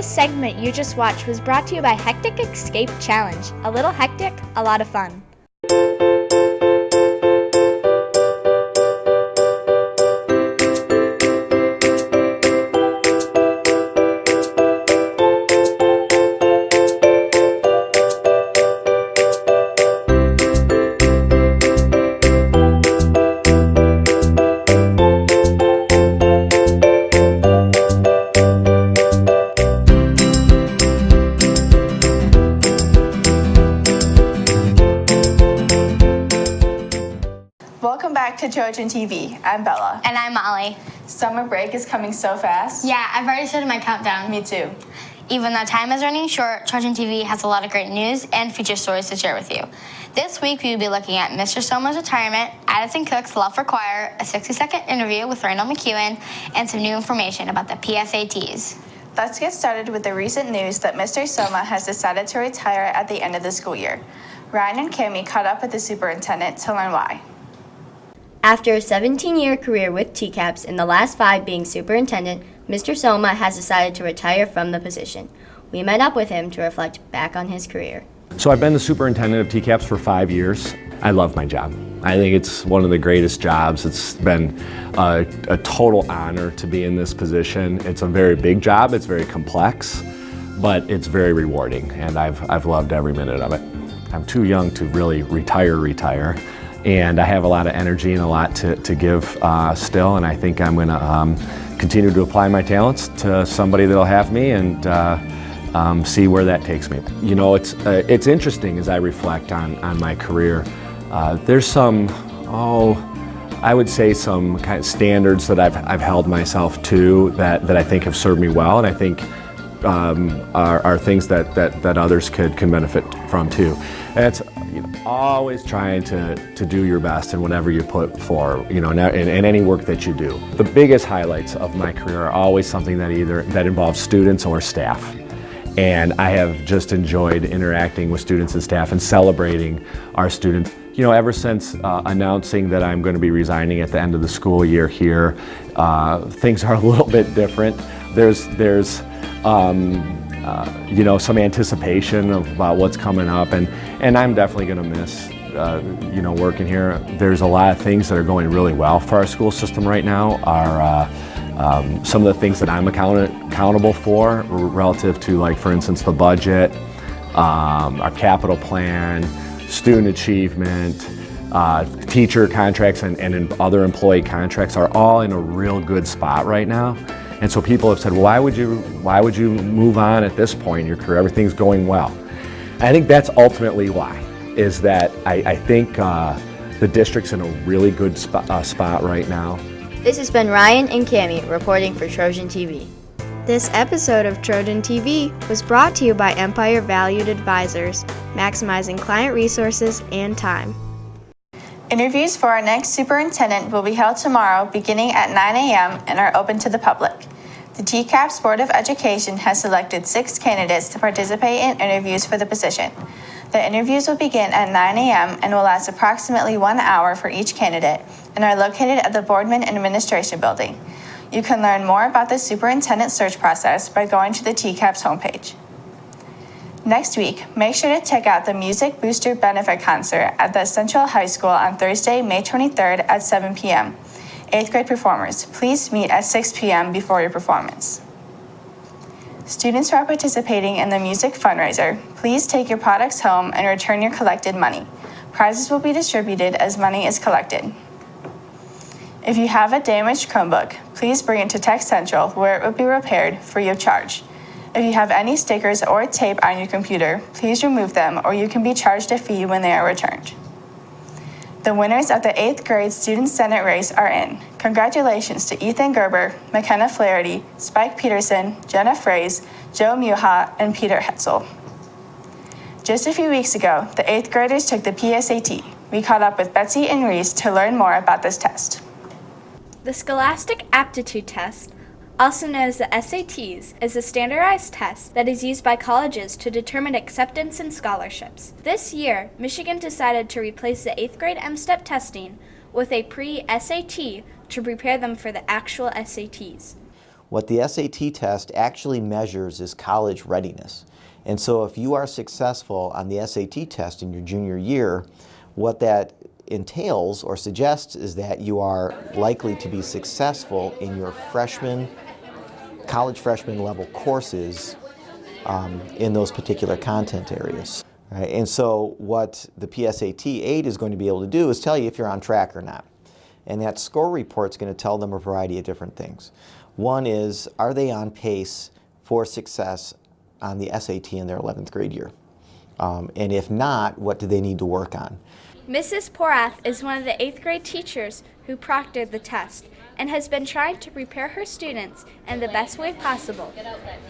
This segment you just watched was brought to you by Hectic Escape Challenge. A little hectic, a lot of fun. Welcome back to Trojan TV. I'm Bella. And I'm Molly. Summer break is coming so fast. Yeah, I've already started my countdown. Me too. Even though time is running short, Trojan TV has a lot of great news and feature stories to share with you. This week, we will be looking at Mr. Soma's retirement, Addy Cook's love for choir, a 60-second interview with Randall McEwen, and some new information about the PSATs. Let's get started with the recent news that Mr. Soma has decided to retire at the end of the school year. Ryan and Cammie caught up with the superintendent to learn why. After a 17-year career with TCAPS and the last 5 being superintendent, Mr. Soma has decided to retire from the position. We met up with him to reflect back on his career. So I've been the superintendent of TCAPS for 5 years. I love my job. I think it's one of the greatest jobs. It's been a total honor to be in this position. It's a very big job, it's very complex, but it's very rewarding, and I've loved every minute of it. I'm too young to really retire. And I have a lot of energy and a lot to give still, and I think I'm going to continue to apply my talents to somebody that'll have me and see where that takes me. You know, it's interesting as I reflect on my career. There's some, I would say some kind of standards that I've held myself to that I think have served me well, and I think are things that others can benefit from too. And it's always trying to do your best in whatever you put for, in any work that you do. The biggest highlights of my career are always something that involves students or staff. And I have just enjoyed interacting with students and staff and celebrating our students. Ever since announcing that I'm going to be resigning at the end of the school year here, things are a little bit different. There's some anticipation about what's coming up, and I'm definitely going to miss, working here. There's a lot of things that are going really well for our school system right now. Some of the things that I'm accountable for relative to, like, for instance, the budget, our capital plan, student achievement, teacher contracts, and other employee contracts are all in a real good spot right now. And so people have said, well, why would you move on at this point in your career? Everything's going well. I think that's ultimately why, is that I think the district's in a really good spot right now. This has been Ryan and Cammie reporting for Trojan TV. This episode of Trojan TV was brought to you by Empire Valued Advisors, maximizing client resources and time. Interviews for our next superintendent will be held tomorrow beginning at 9 a.m. and are open to the public. The TCAPS Board of Education has selected 6 candidates to participate in interviews for the position. The interviews will begin at 9 a.m. and will last approximately 1 hour for each candidate and are located at the Boardman and Administration Building. You can learn more about the superintendent search process by going to the TCAPS homepage. Next week, make sure to check out the Music Booster Benefit Concert at the Central High School on Thursday, May 23rd at 7 p.m. 8th grade performers, please meet at 6 p.m. before your performance. Students who are participating in the music fundraiser, please take your products home and return your collected money. Prizes will be distributed as money is collected. If you have a damaged Chromebook, please bring it to Tech Central where it will be repaired free of charge. If you have any stickers or tape on your computer, please remove them or you can be charged a fee when they are returned. The winners of the 8th grade Student Senate race are in. Congratulations to Ethan Gerber, McKenna Flaherty, Spike Peterson, Jenna Fraze, Joe Muha, and Peter Hetzel. Just a few weeks ago, the 8th graders took the PSAT. We caught up with Betsy and Reese to learn more about this test. The Scholastic Aptitude Test, also known as the SATs, is a standardized test that is used by colleges to determine acceptance in scholarships. This year, Michigan decided to replace the 8th grade M-STEP testing with a pre-SAT to prepare them for the actual SATs. What the SAT test actually measures is college readiness. And so if you are successful on the SAT test in your junior year, what that entails or suggests is that you are likely to be successful in your college freshman level courses in those particular content areas. Right? And so what the PSAT 8 is going to be able to do is tell you if you're on track or not. And that score report is going to tell them a variety of different things. One is, are they on pace for success on the SAT in their 11th grade year? And if not, what do they need to work on? Mrs. Porath is one of the 8th grade teachers who proctored the test and has been trying to prepare her students in the best way possible.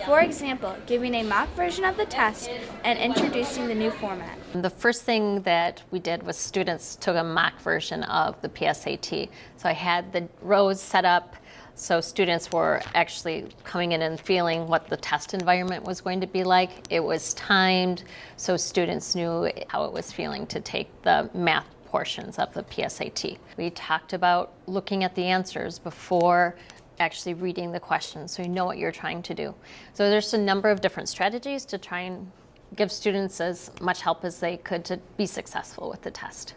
For example, giving a mock version of the test and introducing the new format. The first thing that we did was students took a mock version of the PSAT. So I had the rows set up so students were actually coming in and feeling what the test environment was going to be like. It was timed, so students knew how it was feeling to take the math portions of the PSAT. We talked about looking at the answers before actually reading the questions so you know what you're trying to do. So there's a number of different strategies to try and give students as much help as they could to be successful with the test.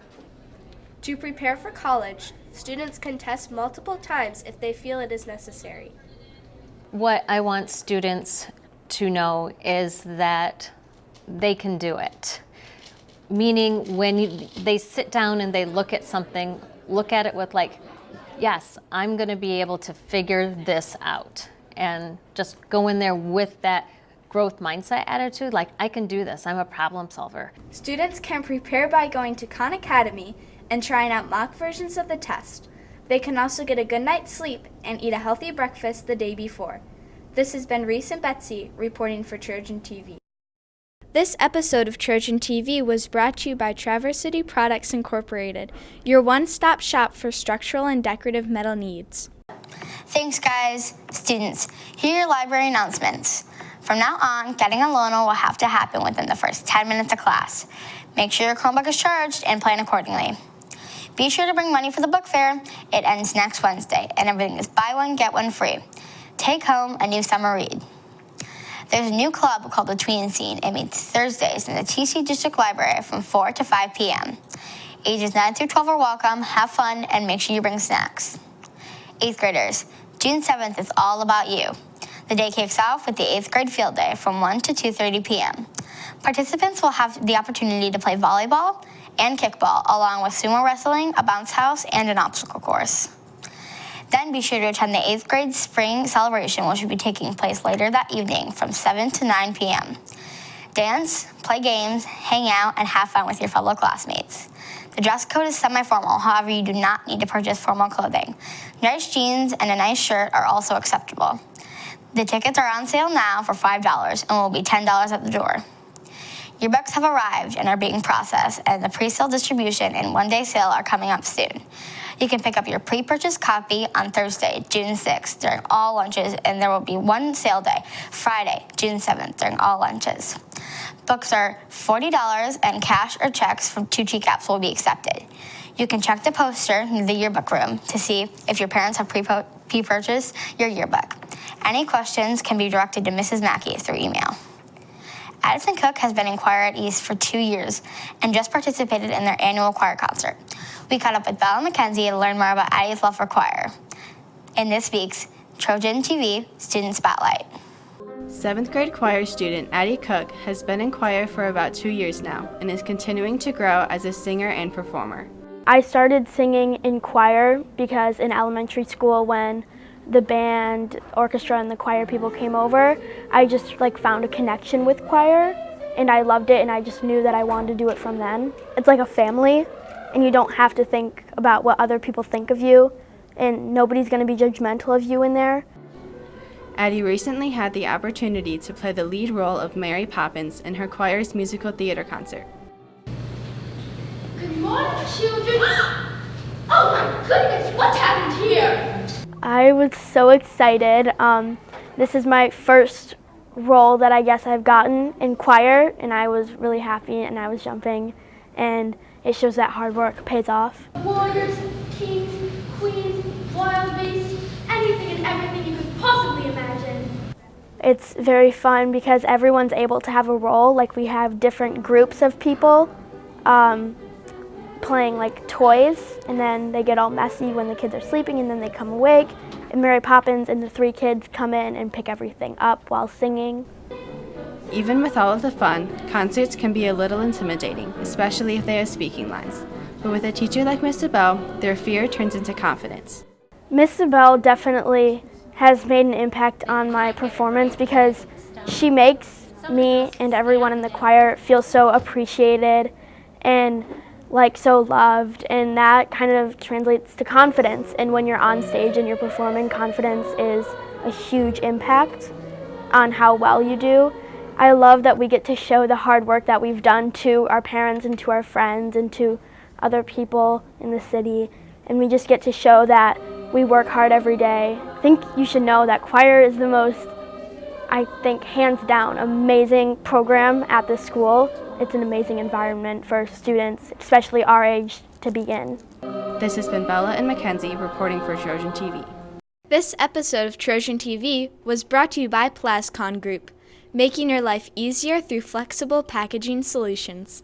To prepare for college, students can test multiple times if they feel it is necessary. What I want students to know is that they can do it. Meaning when they sit down and they look at something, look at it with like, yes, I'm going to be able to figure this out. And just go in there with that growth mindset attitude, like I can do this, I'm a problem solver. Students can prepare by going to Khan Academy and trying out mock versions of the test. They can also get a good night's sleep and eat a healthy breakfast the day before. This has been Reese and Betsy reporting for Trojan TV. This episode of Trojan TV was brought to you by Traverse City Products Incorporated, your one-stop shop for structural and decorative metal needs. Thanks, guys. Students, here are your library announcements. From now on, getting a loan will have to happen within the first 10 minutes of class. Make sure your Chromebook is charged and plan accordingly. Be sure to bring money for the book fair. It ends next Wednesday, and everything is buy one, get one free. Take home a new summer read. There's a new club called the Tween Scene. It meets Thursdays in the TC District Library from 4 to 5 p.m. Ages 9 through 12 are welcome. Have fun, and make sure you bring snacks. 8th graders, June 7th is all about you. The day kicks off with the 8th grade field day from 1 to 2:30 p.m. Participants will have the opportunity to play volleyball and kickball, along with sumo wrestling, a bounce house, and an obstacle course. Then be sure to attend the 8th grade spring celebration, which will be taking place later that evening from 7 to 9 p.m. Dance, play games, hang out, and have fun with your fellow classmates. The dress code is semi-formal, however, you do not need to purchase formal clothing. Nice jeans and a nice shirt are also acceptable. The tickets are on sale now for $5 and will be $10 at the door. Your books have arrived and are being processed, and the pre-sale distribution and one-day sale are coming up soon. You can pick up your pre-purchased copy on Thursday, June 6th, during all lunches, and there will be one sale day, Friday, June 7th, during all lunches. Books are $40, and cash or checks from 2 TCAPs will be accepted. You can check the poster near the yearbook room to see if your parents have pre-purchased your yearbook. Any questions can be directed to Mrs. Mackey through email. Addy Cook has been in choir at East for 2 years and just participated in their annual choir concert. We caught up with Bella McKenzie to learn more about Addy's love for choir in this week's Trojan TV Student Spotlight. 7th grade choir student Addy Cook has been in choir for about 2 years now and is continuing to grow as a singer and performer. I started singing in choir because in elementary school when the band, orchestra, and the choir people came over, I just found a connection with choir and I loved it and I just knew that I wanted to do it from then. It's like a family and you don't have to think about what other people think of you and nobody's going to be judgmental of you in there. Addy recently had the opportunity to play the lead role of Mary Poppins in her choir's musical theater concert. Good morning, children. Oh my goodness, what's happened here? I was so excited. This is my first role that I guess I've gotten in choir, and I was really happy and I was jumping, and it shows that hard work pays off. Warriors, kings, queens, wild beasts, anything and everything you could possibly imagine. It's very fun because everyone's able to have a role. Like we have different groups of people playing like toys, and then they get all messy when the kids are sleeping, and then they come awake, and Mary Poppins and the three kids come in and pick everything up while singing. Even with all of the fun, concerts can be a little intimidating, especially if they have speaking lines. But with a teacher like Miss Sabelle, their fear turns into confidence. Miss Sabelle definitely has made an impact on my performance because she makes me and everyone in the choir feel so appreciated and like so loved, and that kind of translates to confidence. And when you're on stage and you're performing, confidence is a huge impact on how well you do. I love that we get to show the hard work that we've done to our parents and to our friends and to other people in the city, and we just get to show that we work hard every day. I think you should know that choir is the most, I think, hands down, amazing program at this school. It's an amazing environment for students, especially our age, to begin. This has been Bella and Mackenzie reporting for Trojan TV. This episode of Trojan TV was brought to you by Plascon Group, making your life easier through flexible packaging solutions.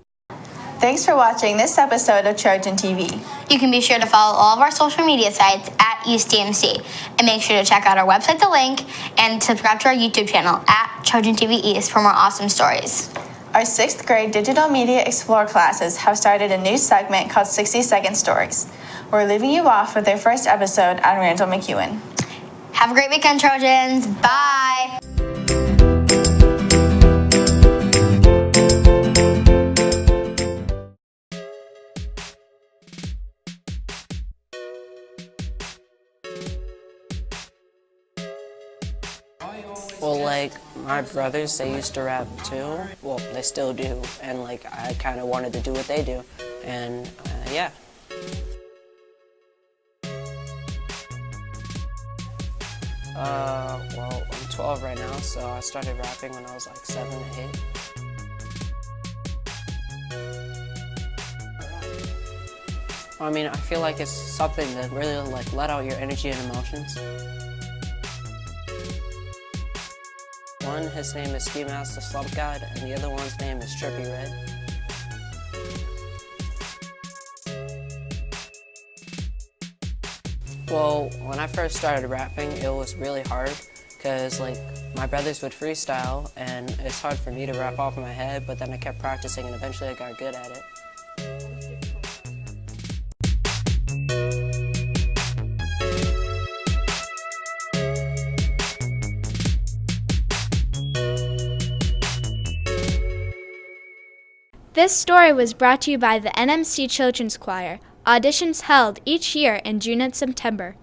Thanks for watching this episode of Trojan TV. You can be sure to follow all of our social media sites at EastDMC, and make sure to check out our website, The Link, and subscribe to our YouTube channel at Trojan TV East for more awesome stories. Our 6th grade Digital Media Explore classes have started a new segment called 60-Second Stories. We're leaving you off with their first episode on Randall McEwen. Have a great weekend, Trojans. Bye. Well, like, my brothers, they used to rap too. Well, they still do. And, like, I kind of wanted to do what they do. And, yeah. Well, I'm 12 right now, so I started rapping when I was, like, 7 or 8. I mean, I feel like it's something to really, like, let out your energy and emotions. One, his name is Ski Mask the Slump God, and the other one's name is Trippy Red. Well, when I first started rapping, it was really hard, because like my brothers would freestyle, and it's hard for me to rap off my head, but then I kept practicing, and eventually I got good at it. This story was brought to you by the NMC Children's Choir. Auditions held each year in June and September.